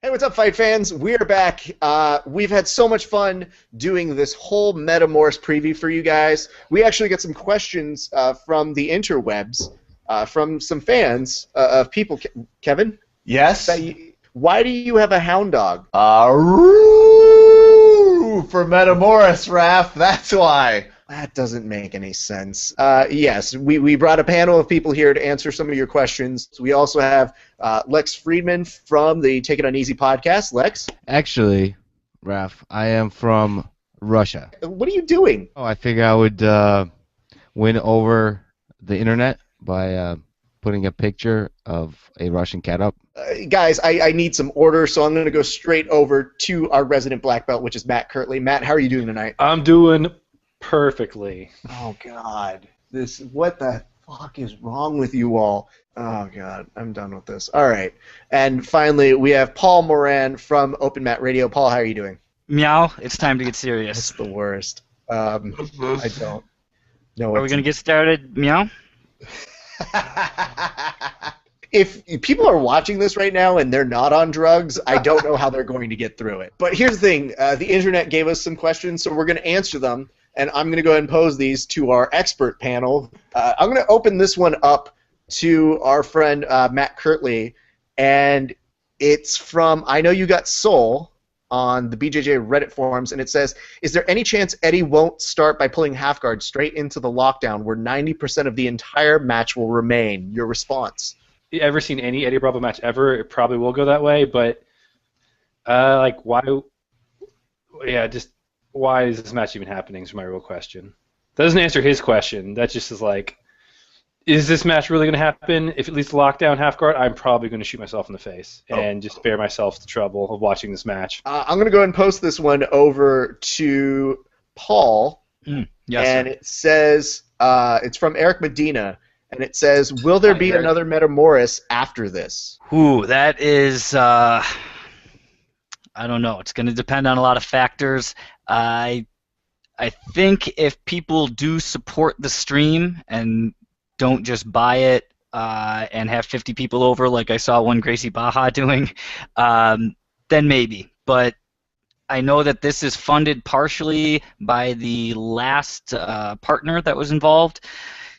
Hey, what's up, fight fans? We're back. We've had so much fun doing this whole Metamoris preview for you guys. We actually got some questions from the interwebs, from some fans of people. Kevin? Yes? Why do you have a hound dog? For Metamoris, Raph, that's why. That doesn't make any sense. Yes, we brought a panel of people here to answer some of your questions. We also have Lex Friedman from the Take It On Easy podcast. Lex? Actually, Raph, I am from Russia. What are you doing? Oh, I figure I would win over the internet by putting a picture of a Russian cat up. Guys, I need some order, so I'm going to go straight over to our resident black belt, which is Matt Kirtley. Matt, how are you doing tonight? I'm doing perfectly. Oh, God. What the fuck is wrong with you all? Oh, God. I'm done with this. All right. And finally, we have Paul Moran from Open Mat Radio. Paul, how are you doing? Meow, it's time to get serious. That's the worst. I don't know. Are we going to get started? Meow? If people are watching this right now and they're not on drugs, I don't know how they're going to get through it. But here's the thing. The internet gave us some questions, so we're going to answer them. And I'm going to go ahead and pose these to our expert panel. I'm going to open this one up to our friend Matt Kirtley. And it's from I Know You Got Soul on the BJJ Reddit forums. And it says, is there any chance Eddie won't start by pulling half guard straight into the lockdown where 90% of the entire match will remain? Your response? You ever seen any Eddie Bravo match ever? It probably will go that way. But, like, why? Yeah, just... why is this match even happening is my real question. That doesn't answer his question. That just is like, is this match really going to happen? If it leads to lockdown half guard, I'm probably going to shoot myself in the face and just spare myself the trouble of watching this match. I'm going to go ahead and post this one over to Paul. Yes, and sir. it says, it's from Eric Medina, and it says, will there be another Metamoris after this? Ooh, that is, I don't know. It's going to depend on a lot of factors. I think if people do support the stream and don't just buy it and have 50 people over like I saw one Gracie Baja doing, then maybe. But I know that this is funded partially by the last partner that was involved.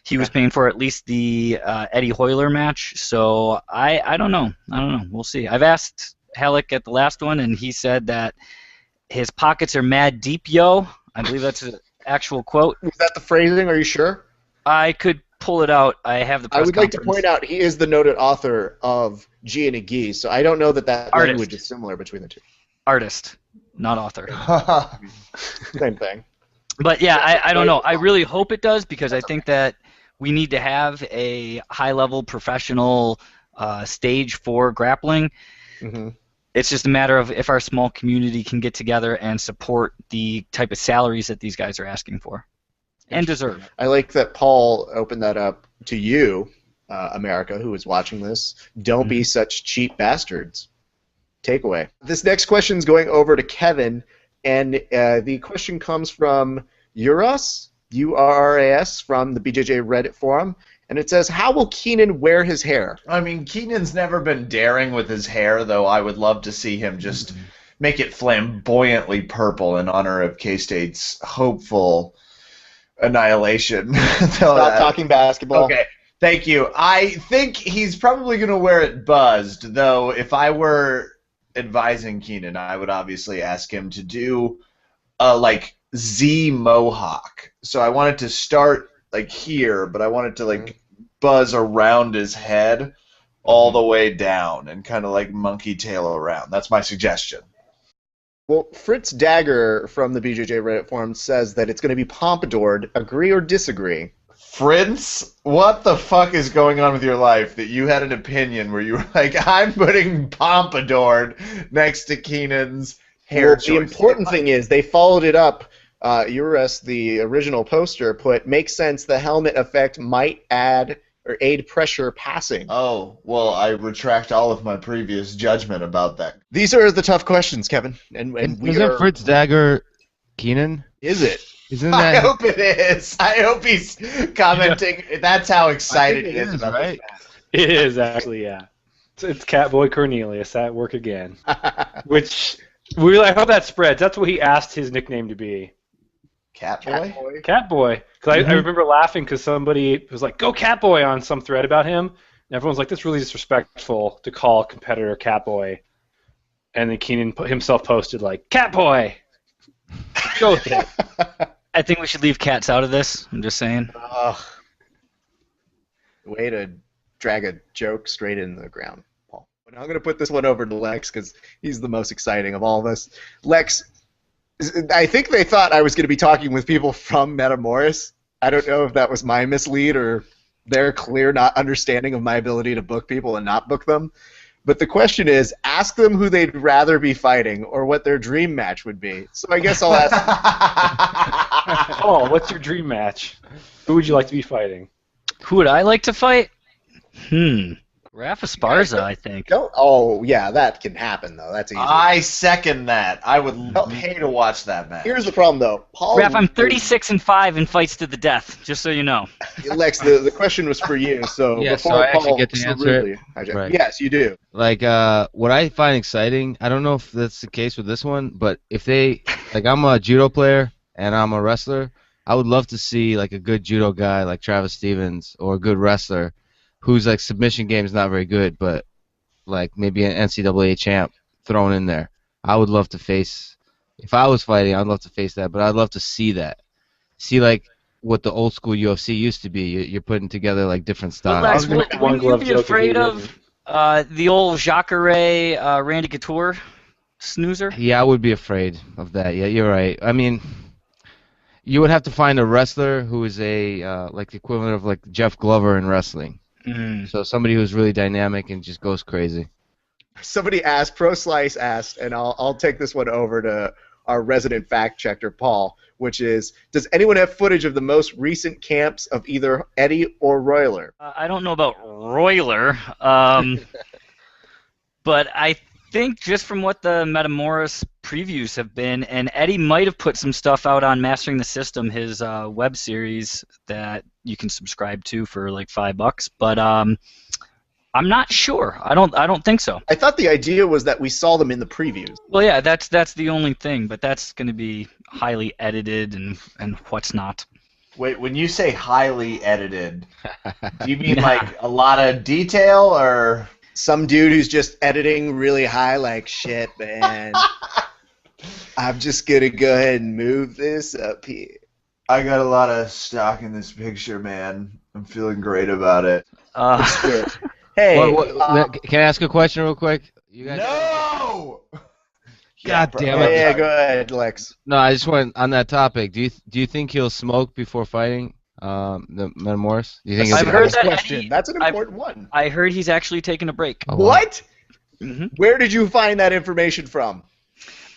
He was paying for at least the Eddie Hoyler match, so I don't know. We'll see. I've asked Halleck at the last one, and he said that his pockets are mad deep, yo. I believe that's an actual quote. Was that the phrasing? Are you sure? I could pull it out. I have the press I would like to conference. point out he is the noted author of G and a Gee, so I don't know that Artist. language is similar between the two. Artist, not author. Same thing. But yeah, I don't know. I really hope it does because I think that we need to have a high-level professional stage for grappling. Mm-hmm. It's just a matter of if our small community can get together and support the type of salaries that these guys are asking for and deserve. I like that Paul opened that up to you, America, who is watching this. Don't be such cheap bastards. Takeaway. This next question is going over to Kevin, and the question comes from Uras, U-R-R-A-S, from the BJJ Reddit forum. And it says, how will Keenan wear his hair? I mean, Keenan's never been daring with his hair, though I would love to see him just make it flamboyantly purple in honor of K-State's hopeful annihilation. Stop talking basketball. Okay, thank you. I think he's probably going to wear it buzzed, though if I were advising Keenan, I would obviously ask him to do like Z mohawk. So I want it to start like here, but I want it to like buzz around his head all the way down and kind of like monkey tail around. That's my suggestion. Well, Fritz Dagger from the BJJ Reddit forum says that it's going to be pompadoured. Agree or disagree? Fritz, what the fuck is going on with your life that you had an opinion where you were like, I'm putting pompadoured next to Keenan's hair Well, choice? the important thing is they followed it up. Uras, the original poster, put, makes sense, the helmet effect might add or aid pressure passing. Oh, well, I retract all of my previous judgment about that. These are the tough questions, Kevin. And we Isn't are... Fritz Dagger Keenan? Is it? Isn't I that... hope it is. I hope he's commenting. That's how excited he is about right? this match. It is actually, yeah. It's Catboy Cornelius at work again. Which I hope that spreads. That's what he asked his nickname to be. Catboy? Catboy. Because I remember laughing because somebody was like, "Go Catboy" on some thread about him, and everyone's like, "That's really disrespectful to call a competitor Catboy." And then Keenan himself posted like, "Catboy." Go with it. I think we should leave cats out of this. I'm just saying. Way to drag a joke straight into the ground, Paul. But I'm going to put this one over to Lex because he's the most exciting of all of us. Lex, I think they thought I was going to be talking with people from Metamoris. I don't know if that was my mislead or their clear not understanding of my ability to book people and not book them. But the question is, ask them who they'd rather be fighting or what their dream match would be. So I guess I'll ask Oh, what's your dream match? Who would you like to be fighting? Who would I like to fight? Rafa Esparza, I think. Oh, yeah, that can happen, though. That's easy. I second that. I would pay to watch that match. Here's the problem, though. Paul, Raph, I'm 36-5 in fights to the death, just so you know. Lex, the question was for you, so Yeah, before so I actually Paul get to answer it. Right. Yes, you do. Like, what I find exciting, I don't know if that's the case with this one, but if they, like, I'm a judo player and I'm a wrestler, I would love to see, like, a good judo guy like Travis Stevens or a good wrestler whose, like, submission game is not very good, but, like, maybe an NCAA champ thrown in there. I would love to face, if I was fighting, I'd love to face that, but I'd love to see that. See, like, what the old school UFC used to be. You're putting together, like, different styles. Lex, would you be afraid of the old Jacare Randy Couture snoozer? Yeah, I would be afraid of that. Yeah, you're right. I mean, you would have to find a wrestler who is like the equivalent of like Jeff Glover in wrestling. So somebody who's really dynamic and just goes crazy. Somebody asked, Pro Slice asked, and I'll take this one over to our resident fact checker, Paul, which is, does anyone have footage of the most recent camps of either Eddie or Royler? I don't know about Royler, but I think just from what the Metamoris previews have been, and Eddie might have put some stuff out on Mastering the System, his web series that you can subscribe to for like $5, but I'm not sure. I don't think so. I thought the idea was that we saw them in the previews. Well, yeah, that's the only thing, but that's going to be highly edited and what's not. Wait, when you say highly edited, do you mean like a lot of detail or some dude who's just editing really high, like, shit, man. I'm just going to go ahead and move this up here. I got a lot of stock in this picture, man. I'm feeling great about it. Hey, can I ask a question real quick? You guys No! God damn it. Yeah, go ahead, Lex. No, I just went on that topic. Do you think he'll smoke before fighting the Metamoris? Do you think? I've heard that question. That's an important one. I heard he's actually taking a break. Oh, wow. What? Mm-hmm. Where did you find that information from?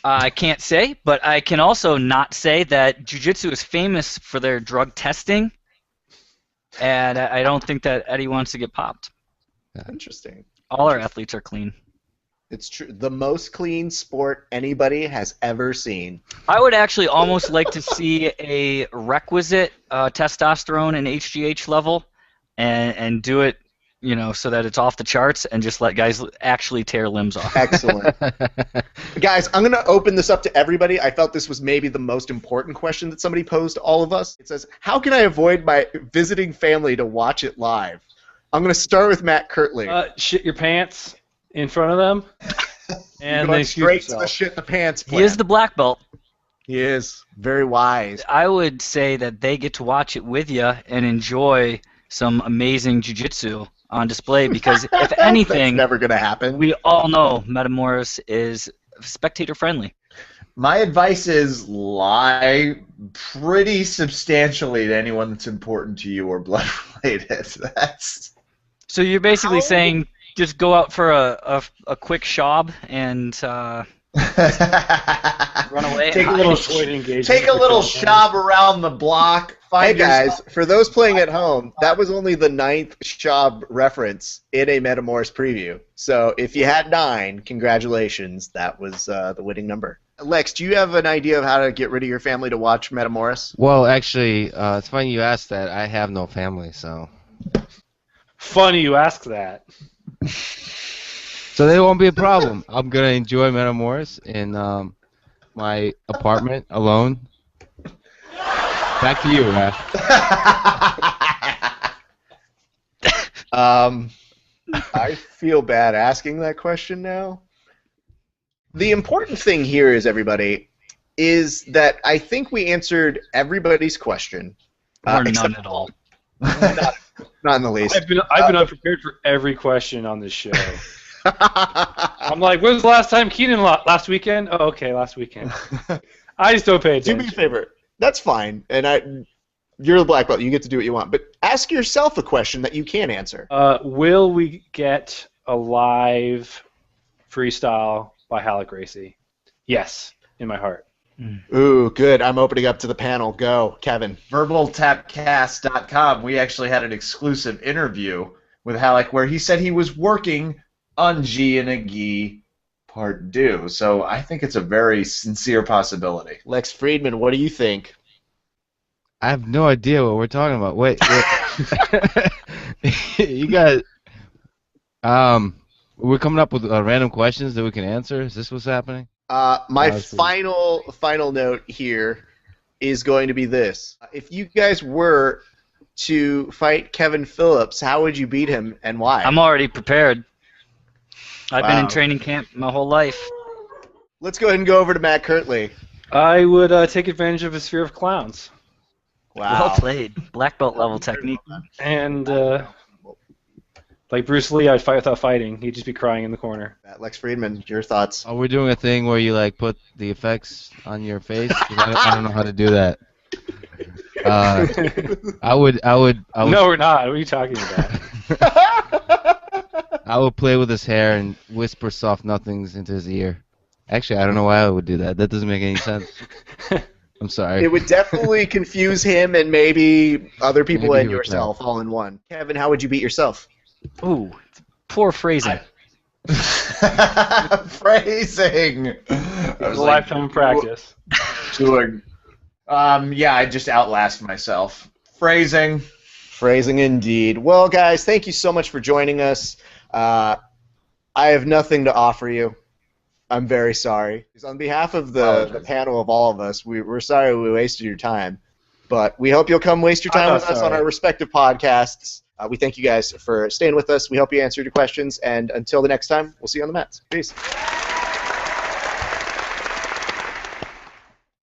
I can't say, but I can also not say that Jiu-jitsu is famous for their drug testing, and I don't think that Eddie wants to get popped. Interesting. All our athletes are clean. It's true. The most clean sport anybody has ever seen. I would actually almost like to see a requisite testosterone and HGH level and do it, you know, so that it's off the charts and just let guys actually tear limbs off. Excellent. Guys, I'm going to open this up to everybody. I felt this was maybe the most important question that somebody posed to all of us. It says, how can I avoid my visiting family to watch it live? I'm going to start with Matt Kirtley. Shit your pants in front of them, and Going then straight to the shit in the pants plan. He is the black belt. He is. Very wise. I would say that they get to watch it with you and enjoy some amazing jiu-jitsu on display because, if anything, that's never going to happen. We all know Metamoris is spectator-friendly. My advice is lie pretty substantially to anyone that's important to you or blood-related. So you're basically saying just go out for a quick shob and run away. Take a little shop around the block. Hey guys, for those playing at home, that was only the 9th shop reference in a Metamoris preview. So if you had 9, congratulations, that was the winning number. Lex, do you have an idea of how to get rid of your family to watch Metamoris? Well, actually, it's funny you asked that. I have no family, so. Funny you ask that. So there won't be a problem. I'm gonna enjoy Metamoris in my apartment alone. Back to you, Raph. I feel bad asking that question now. The important thing here is, everybody, is that I think we answered everybody's question. Or none at all. Not in the least. I've been unprepared for every question on this show. I'm like, when was the last time Keenan last weekend? Oh, okay, last weekend. I just don't pay attention. Do me a favor. That's fine. And you're the black belt. You get to do what you want. But ask yourself a question that you can answer. Will we get a live freestyle by Halleck Gracie? Yes, in my heart. Ooh, good. I'm opening up to the panel. Go, Kevin. VerbalTapcast.com. We actually had an exclusive interview with Halleck where he said he was working on G and a Gi Part 2. So I think it's a very sincere possibility. Lex Friedman, what do you think? I have no idea what we're talking about. Wait. You guys, we're coming up with random questions that we can answer. Is this what's happening? My final note here is going to be this. If you guys were to fight Kevin Phillips, how would you beat him and why? I'm already prepared. I've been in training camp my whole life. Let's go ahead and go over to Matt Kirtley. I would take advantage of a sphere of clowns. Wow. Well played. Black belt level technique. And like Bruce Lee, I'd fight without fighting. He'd just be crying in the corner. Lex Friedman, your thoughts? Are we doing a thing where you like put the effects on your face? 'Cause I don't know how to do that. I would. No, we're not. What are you talking about? I would play with his hair and whisper soft nothings into his ear. Actually, I don't know why I would do that. That doesn't make any sense. I'm sorry. It would definitely confuse him and maybe other people Maybe and he would yourself all in one. Kevin, how would you beat yourself? Ooh, poor phrasing. Phrasing. It was a lifetime of practice. Yeah, I just outlast myself. Phrasing. Phrasing indeed. Well, guys, thank you so much for joining us. I have nothing to offer you. I'm very sorry. On behalf of the panel of all of us, we're sorry we wasted your time. But we hope you'll come waste your time with us on our respective podcasts. We thank you guys for staying with us. We hope you answered your questions. And until the next time, we'll see you on the mats. Peace.